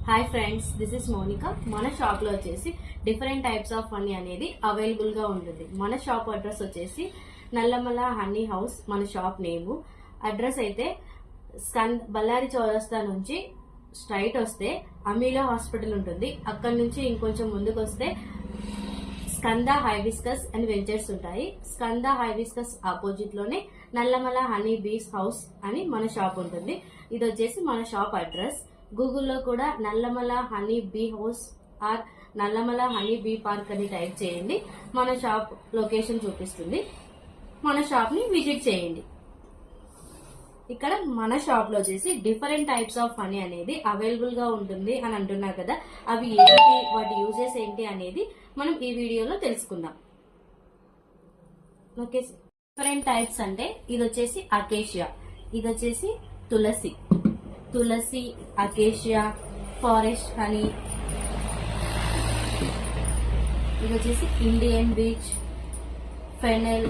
Hi friends, this is Monika. మన shop లో వచ్చేసి డిఫరెంట్ టైప్స్ ఆఫ్ హనీ అనేది అవైలబుల్ గా ఉంటుంది. మన షాప్ అడ్రస్ వచ్చేసి నల్లమల హనీ హౌస్. మన షాప్ నేము అడ్రస్ అయితే బళ్ళారి చౌరస్తా నుంచి స్ట్రైట్ వస్తే అమీలా హాస్పిటల్ ఉంటుంది. అక్కడ నుంచి ఇంకొంచెం ముందుకు వస్తే స్కంద హైబిస్కస్ అండ్ వెంచర్స్ ఉంటాయి. స్కంద హైబిస్కస్ ఆపోజిట్ లోనే నల్లమల హనీ బీస్ హౌస్ అని మన షాప్ ఉంటుంది. ఇది వచ్చేసి మన షాప్ అడ్రస్. గూగుల్లో కూడా Nallamala honey bee house or Nallamala honey bee park అని టైప్ చేయండి. మన షాప్ లొకేషన్ చూపిస్తుంది. మన షాప్ ని విజిట్ చేయండి. ఇక్కడ మన షాప్ లో వచ్చేసి డిఫరెంట్ టైప్స్ ఆఫ్ హనీ అనేది అవైలబుల్ గా ఉంటుంది అని అంటున్నారు కదా, అవి ఏంటి, వాటి యూజెస్ ఏంటి అనేది మనం ఈ వీడియోలో తెలుసుకుందాం. ఓకే, డిఫరెంట్ టైప్స్ అంటే ఇది వచ్చేసి అకేషియా, ఇది వచ్చేసి తులసి, అకేషియా, ఫారెస్ట్ హనీ, ఇది వచ్చేసి Indian beech, fennel,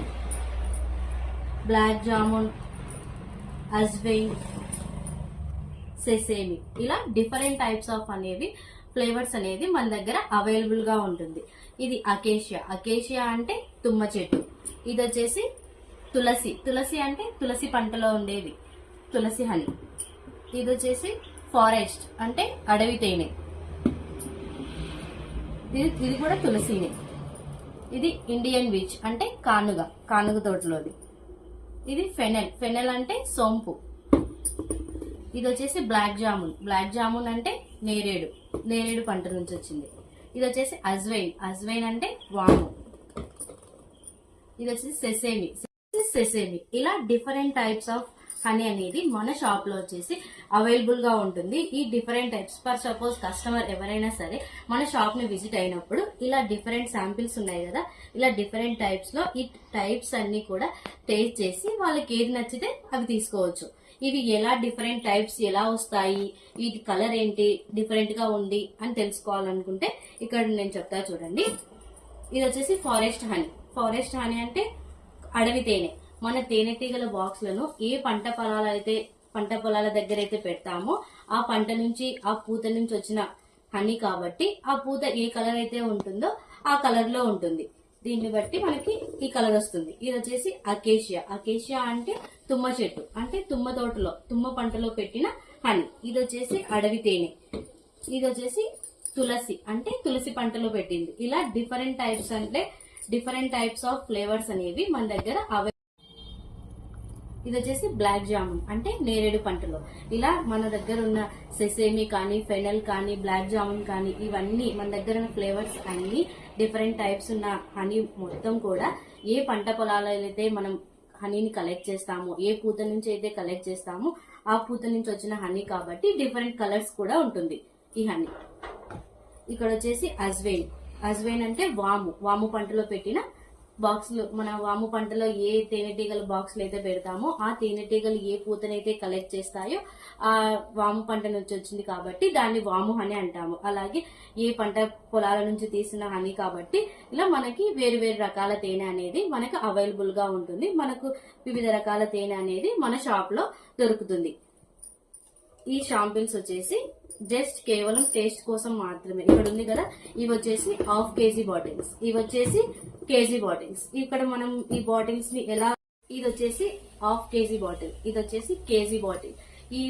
black jamun, ajwain, sesame, ఇలా డిఫరెంట్ టైప్స్ ఆఫ్ అనేవి ఫ్లేవర్స్ అనేది మన దగ్గర అవైలబుల్ గా ఉంటుంది. ఇది అకేషియా అంటే తుమ్మ చెట్టు. ఇది వచ్చేసి తులసి అంటే తులసి పంటలో ఉండేది తులసి హనీ. ఇది వచ్చేసి ఫారెస్ట్ అంటే అడవి తేనె. ఇది కూడా తులసినే. ఇది ఇండియన్ బీచ్ అంటే కానుగ తోటలోది. ఇది ఫెనెల్ అంటే సోంపు. ఇది వచ్చేసి బ్లాక్ జామున్ అంటే నేరేడు పంట నుంచి వచ్చింది. ఇది వచ్చేసి అజ్వైన్ అంటే వాము. ఇది వచ్చేసి సెసేమి. ఇలా డిఫరెంట్ టైప్స్ ఆఫ్ హనీ అనేది మన షాప్ లో వచ్చేసి అవైలబుల్ గా ఉంటుంది. ఈ different types, for suppose customer ఎవరైనా సరే మన షాప్ ని విజిట్ అయినప్పుడు ఇలా డిఫరెంట్ శాంపిల్స్ ఉన్నాయి కదా, ఇలా డిఫరెంట్ టైప్స్ లో ఈ టైప్స్ అన్ని కూడా టేస్ట్ చేసి వాళ్ళకి ఏది నచ్చితే అవి తీసుకోవచ్చు. ఇవి ఎలా డిఫరెంట్ టైప్స్ ఎలా వస్తాయి, వీటి కలర్ ఏంటి డిఫరెంట్ గా ఉంది అని తెలుసుకోవాలనుకుంటే ఇక్కడ నేను చెప్తా చూడండి. ఇది వచ్చేసి ఫారెస్ట్ హనీ అంటే అడవి తేనె. మన తేనెటీగల బాక్స్ లను ఏ పంట పొలాల దగ్గర అయితే పెడతామో ఆ పంట నుంచి, ఆ పూత నుంచి వచ్చిన హనీ కాబట్టి ఆ పూత ఏ కలర్ అయితే ఉంటుందో ఆ కలర్ లో ఉంటుంది. దీన్ని బట్టి మనకి ఈ కలర్ వస్తుంది. ఇది వచ్చేసి అకేషియా అంటే తుమ్మ చెట్టు, అంటే తుమ్మ పంటలో పెట్టిన హనీ. ఇది వచ్చేసి అడవి తేనె. ఇది వచ్చేసి తులసి అంటే తులసి పంటలో పెట్టింది. ఇలా డిఫరెంట్ టైప్స్ ఆఫ్ ఫ్లేవర్స్ అనేవి మన దగ్గర ఇది వచ్చేసి బ్లాక్ జామున్ అంటే నేరేడు పంటలో. ఇలా మన దగ్గర ఉన్న సెసేమి కానీ, ఫెనెల్ కానీ, బ్లాక్ జామున్ కానీ, ఇవన్నీ మన దగ్గర ఉన్న ఫ్లేవర్స్ అన్ని డిఫరెంట్ టైప్స్ ఉన్న హనీ మొత్తం కూడా ఏ పంట పొలాలలో అయితే మనం హనీని కలెక్ట్ చేస్తామో, ఏ పూత నుంచి అయితే కలెక్ట్ చేస్తామో ఆ పూత నుంచి వచ్చిన హనీ కాబట్టి డిఫరెంట్ కలర్స్ కూడా ఉంటుంది ఈ హనీ. ఇక్కడ వచ్చేసి అజ్వైన్ అంటే వాము పంటలో పెట్టిన బాక్సులు. మన వాము పంటలో ఏ తేనెటీగల బాక్సులు అయితే పెడతామో ఆ తేనెటీగలు ఏ పూతనైతే కలెక్ట్ చేస్తాయో ఆ వాము పంట నుంచి వచ్చింది కాబట్టి దాన్ని వాము హనీ అంటాము. అలాగే ఏ పంట పొలాల నుంచి తీసిన హనీ కాబట్టి ఇలా మనకి వేరు రకాల తేనె అనేది మనకు అవైలబుల్ గా ఉంటుంది. మనకు వివిధ రకాల తేనె అనేది మన షాప్ లో దొరుకుతుంది. ఈ షాంపిల్స్ వచ్చేసి జస్ట్ కేవలం టేస్ట్ కోసం మాత్రమే. ఇక్కడ ఉంది కదా, ఇవి వచ్చేసి హాఫ్ కేజీ బాటిల్స్, ఇవి వచ్చేసి కేజీ బాటిల్స్. ఇక్కడ మనం ఈ బాటిల్స్ ని ఎలా, ఇది వచ్చేసి హాఫ్ కేజీ బాటిల్, ఇది వచ్చేసి కేజీ బాటిల్. ఈ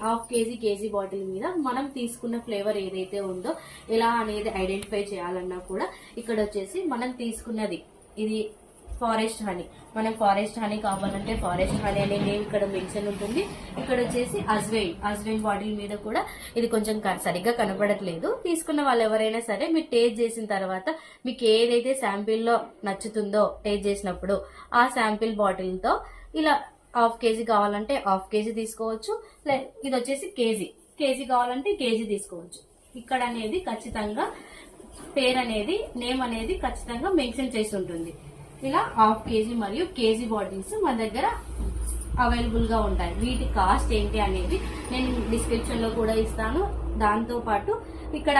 హాఫ్ కేజీ బాటిల్ మీద మనం తీసుకున్న ఫ్లేవర్ ఏదైతే ఉందో ఎలా అనేది ఐడెంటిఫై చేయాలన్నా కూడా ఇక్కడ వచ్చేసి మనం తీసుకున్నది ఇది ఫారెస్ట్ హనీ. మనం ఫారెస్ట్ హనీ కావాలంటే ఫారెస్ట్ హనీ అనే నేమ్ ఇక్కడ మెన్షన్ ఉంటుంది. ఇక్కడ వచ్చేసి అజ్వైన్ బాటిల్ మీద కూడా ఇది కొంచెం సరిగ్గా కనబడట్లేదు. తీసుకున్న వాళ్ళు ఎవరైనా సరే మీరు టేస్ట్ చేసిన తర్వాత మీకు ఏదైతే శాంపిల్ లో నచ్చుతుందో టేస్ట్ చేసినప్పుడు ఆ శాంపిల్ బాటిల్ తో ఇలా హాఫ్ కేజీ కావాలంటే హాఫ్ కేజీ తీసుకోవచ్చు. ఇది వచ్చేసి కేజీ కావాలంటే కేజీ తీసుకోవచ్చు. ఇక్కడ అనేది ఖచ్చితంగా పేరు అనేది, నేమ్ అనేది ఖచ్చితంగా మెన్షన్ చేసి ఉంటుంది. ఇలా హాఫ్ కేజీ మరియు కేజీ బాటిల్స్ మన దగ్గర అవైలబుల్ గా ఉంటాయి. వీటి కాస్ట్ ఏంటి అనేది నేను డిస్క్రిప్షన్ లో కూడా ఇస్తాను. దాంతో పాటు ఇక్కడ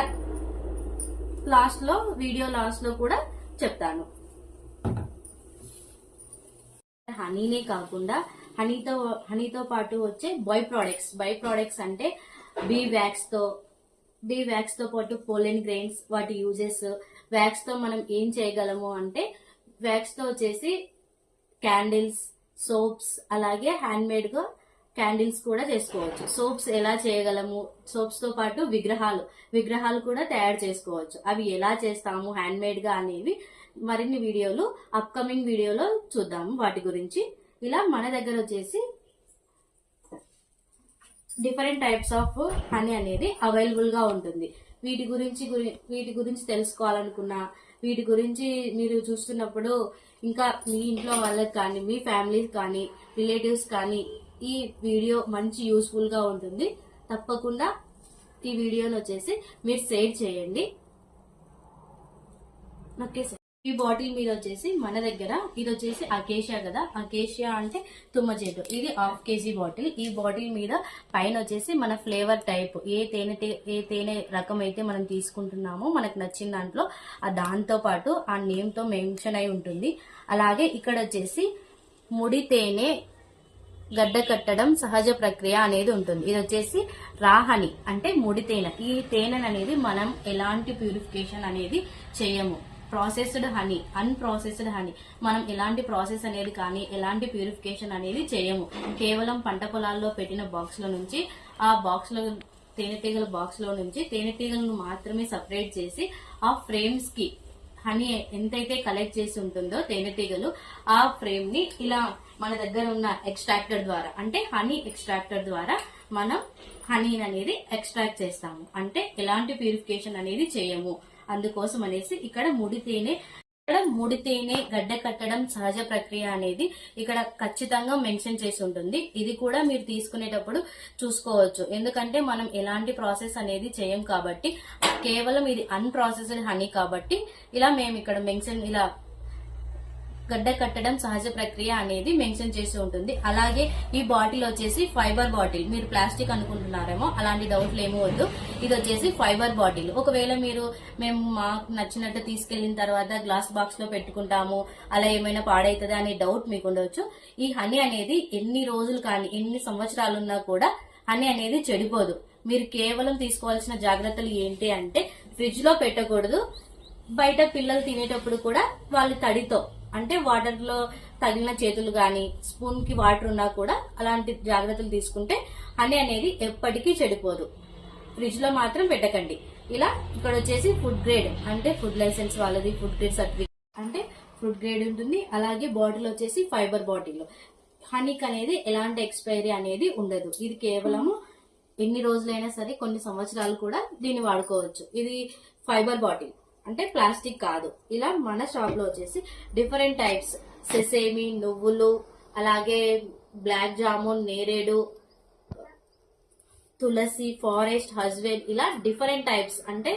వీడియో లాస్ట్ లో కూడా చెప్తాను. హనీనే కాకుండా హనీతో పాటు వచ్చే బై ప్రొడక్ట్స్ అంటే బీ వ్యాక్స్ తో బీ వ్యాక్స్ తో పాటు పోలెన్ గ్రెయిన్స్, వాటి యూజెస్, వ్యాక్స్ తో మనం ఏం చేయగలము అంటే వ్యాక్స్ తో వచ్చేసి క్యాండిల్స్, సోప్స్, అలాగే హ్యాండ్ మేడ్ గా క్యాండిల్స్ కూడా చేసుకోవచ్చు. సోప్స్ ఎలా చేయగలము, సోప్స్ తో పాటు విగ్రహాలు కూడా తయారు చేసుకోవచ్చు. అవి ఎలా చేస్తాము హ్యాండ్ మేడ్ గా అనేవి మరిన్ని వీడియోలు అప్కమింగ్ వీడియోలో చూద్దాము వాటి గురించి. ఇలా మన దగ్గర వచ్చేసి డిఫరెంట్ టైప్స్ ఆఫ్ హనీ అనేది అవైలబుల్ గా ఉంటుంది. వీటి గురించి తెలుసుకోవాలనుకున్నా, వీటి గురించి మీరు చూస్తున్నప్పుడు ఇంకా మీ ఇంట్లో వాళ్ళకి కానీ, మీ ఫ్యామిలీస్ కానీ, రిలేటివ్స్ కానీ ఈ వీడియో మంచి యూస్ఫుల్ గా ఉంటుంది. తప్పకుండా ఈ వీడియోని వచ్చేసి మీరు షేర్ చేయండి. Okay sir. ఈ బాటిల్ మీద వచ్చేసి మన దగ్గర ఇది వచ్చేసి అకేషియా కదా, అకేషియా అంటే తుమ్మ చెట్టు. ఇది 1/2 kg బాటిల్. ఈ బాటిల్ మీద పైన వచ్చేసి మన ఫ్లేవర్ టైప్ ఏ తేనె రకం అయితే మనం తీసుకుంటున్నామో మనకు నచ్చిన దాంట్లో దాంతో పాటు ఆ నేమ్ తో మెన్షన్ అయి ఉంటుంది. అలాగే ఇక్కడ వచ్చేసి ముడి తేనె గడ్డ కట్టడం సహజ ప్రక్రియ అనేది ఉంటుంది. ఇది వచ్చేసి రాహని అంటే ముడి తేనె. ఈ తేనె అనేది మనం ఎలాంటి ప్యూరిఫికేషన్ అనేది చేయము. ప్రాసెస్డ్ హనీ, అన్ప్రాసెస్డ్ హనీ, మనం ఎలాంటి ప్రాసెస్ అనేది కానీ ఎలాంటి ప్యూరిఫికేషన్ అనేది చేయము. కేవలం పంట పొలాల్లో పెట్టిన బాక్స్ లో నుంచి ఆ బాక్స్ లో తేనెటీగల బాక్స్ లో నుంచి తేనెటీగలను మాత్రమే సపరేట్ చేసి ఆ ఫ్రేమ్స్ కి హనీ ఎంతైతే కలెక్ట్ చేసి ఉంటుందో తేనెటీగలు ఆ ఫ్రేమ్ ని ఇలా మన దగ్గర ఉన్న ఎక్స్ట్రాక్టర్ ద్వారా అంటే హనీ ఎక్స్ట్రాక్టర్ ద్వారా మనం హనీ అనేది ఎక్స్ట్రాక్ట్ చేస్తాము. అంటే ఎలాంటి ప్యూరిఫికేషన్ అనేది చేయము. అందుకోసం అనేసి ఇక్కడ ముడి తేనె గడ్డ కట్టడం సహజ ప్రక్రియ అనేది ఇక్కడ ఖచ్చితంగా మెన్షన్ చేసి ఉంటుంది. ఇది కూడా మీరు తీసుకునేటప్పుడు చూసుకోవచ్చు. ఎందుకంటే మనం ఎలాంటి ప్రాసెస్ అనేది చేయం కాబట్టి, కేవలం ఇది అన్ప్రాసెస్డ్ హనీ కాబట్టి ఇలా మేము ఇక్కడ ఇలా గడ్డ కట్టడం సహజ ప్రక్రియ అనేది మెన్షన్ చేసి ఉంటుంది. అలాగే ఈ బాటిల్ వచ్చేసి ఫైబర్ బాటిల్. మీరు ప్లాస్టిక్ అనుకుంటున్నారేమో, అలాంటి డౌట్లు ఏమో వద్దు. ఇది వచ్చేసి ఫైబర్ బాటిల్. ఒకవేళ మేము మాకు నచ్చినట్టు తీసుకెళ్లిన తర్వాత గ్లాస్ బాక్స్ లో పెట్టుకుంటాము, అలా ఏమైనా పాడైతుందా అనే డౌట్ మీకు ఉండవచ్చు. ఈ హనీ అనేది ఎన్ని రోజులు కానీ ఎన్ని సంవత్సరాలున్నా కూడా హనీ అనేది చెడిపోదు. మీరు కేవలం తీసుకోవాల్సిన జాగ్రత్తలు ఏంటి అంటే ఫ్రిడ్జ్ లో పెట్టకూడదు. బయట పిల్లలు తినేటప్పుడు కూడా వాళ్ళు తడితో అంటే వాటర్ లో తగిలిన చేతులు గాని స్పూన్ కి వాటర్ ఉన్నా కూడా అలాంటి జాగ్రత్తలు తీసుకుంటే హనీ అనేది ఎప్పటికీ చెడిపోదు. ఫ్రిడ్జ్ లో మాత్రం పెట్టకండి. ఇలా ఇక్కడ వచ్చేసి ఫుడ్ గ్రేడ్ అంటే ఫుడ్ లైసెన్స్ వాళ్ళది, ఫుడ్ గ్రేడ్ సర్టిఫికేట్ అంటే ఫుడ్ గ్రేడ్ ఉంటుంది. అలాగే బాటిల్ వచ్చేసి ఫైబర్ బాటిల్. హనీకి అనేది ఎలాంటి ఎక్స్పైరీ అనేది ఉండదు. ఇది కేవలము ఎన్ని రోజులైనా సరే కొన్ని సంవత్సరాలు కూడా దీన్ని వాడుకోవచ్చు. ఇది ఫైబర్ బాటిల్ అంటే ప్లాస్టిక్ కాదు. ఇలా మన షాప్ లో వచ్చేసి డిఫరెంట్ టైప్స్ సెసేమి, నువ్వులు, అలాగే బ్లాక్ జామున్, నేరేడు, తులసి, ఫారెస్ట్, హస్బెండ్, ఇలా డిఫరెంట్ టైప్స్ అంటే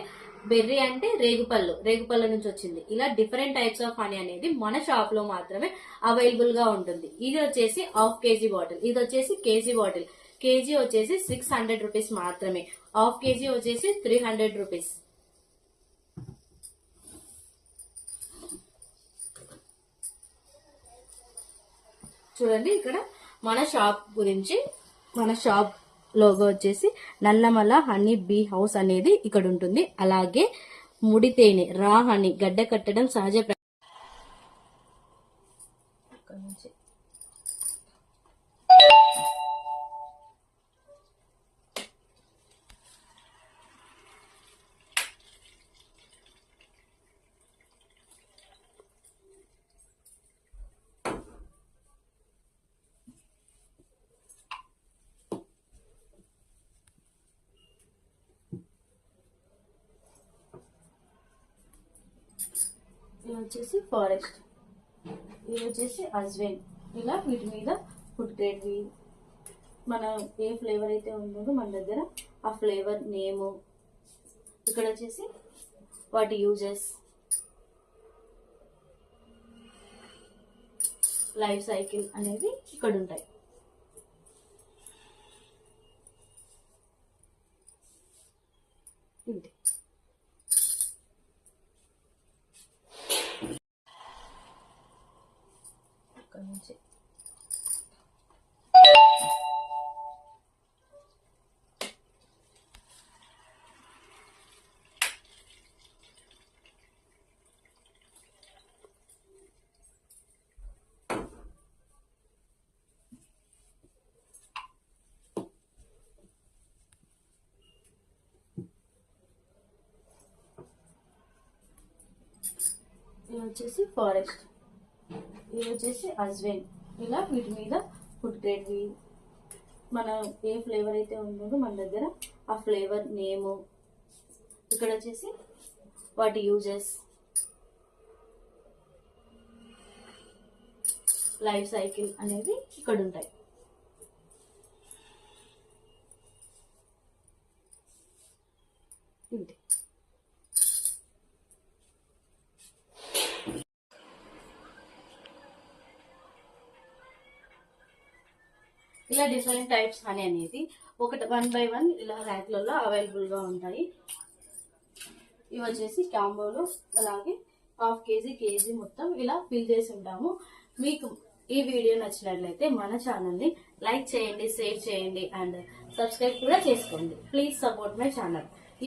బెర్రీ అంటే రేగుపళ్ళు నుంచి వచ్చింది. ఇలా డిఫరెంట్ టైప్స్ ఆఫ్ హనీ అనేది మన షాప్ లో మాత్రమే అవైలబుల్ గా ఉంటుంది. ఇది వచ్చేసి 1/2 kg బాటిల్. ఇది వచ్చేసి కేజీ బాటిల్. కేజీ వచ్చేసి 600 రూపీస్ మాత్రమే. 1/2 kg వచ్చేసి 300 రూపీస్. చూడండి ఇక్కడ మన షాప్ లోగో వచ్చేసి నల్లమల హనీ బీ హౌస్ అనేది ఇక్కడ ఉంటుంది. అలాగే ముడి తేనె, రా హనీ, గడ్డ కట్టడం సహజ ఇది వచ్చేసి ఫారెస్ట్, ఇది వచ్చేసి హస్బెండ్. ఇలా వీటి మీద ఫుడ్ గ్రేడ్ మన ఏ ఫ్లేవర్ అయితే ఉంటుందో మన దగ్గర ఆ ఫ్లేవర్ నేము, ఇక్కడ వచ్చేసి వాటి యూజెస్, లైఫ్ సైకిల్ అనేది ఇక్కడ ఉంటాయి. ఇంతే. ఇక్కడ నుంచి వచ్చేసి ఫారెస్ట్, ఇవి వచ్చేసి అజ్వైన్. ఇలా వీటి మీద ఫుడ్ గ్రేడ్ మన ఏ ఫ్లేవర్ అయితే ఉందో మన దగ్గర ఆ ఫ్లేవర్ నేము, ఇక్కడ వచ్చేసి వాటి యూజెస్, లైఫ్ సైకిల్ అనేవి ఇక్కడ ఉంటాయి. ఇంతే. ఇలా డిఫరెంట్ టైప్స్ హనీ అనేది ఒకటి 1 by 1 ఇలా ర్యాక్లలో అవైలబుల్గా ఉంటాయి. ఇవి వచ్చేసి కాంబోలో అలాగే ½ kg కేజీ మొత్తం ఇలా ఫిల్ చేసి ఉంటాము. మీకు ఈ వీడియో నచ్చినట్లయితే మన ఛానల్ని లైక్ చేయండి, షేర్ చేయండి అండ్ సబ్స్క్రైబ్ కూడా చేసుకోండి. Please support my channel.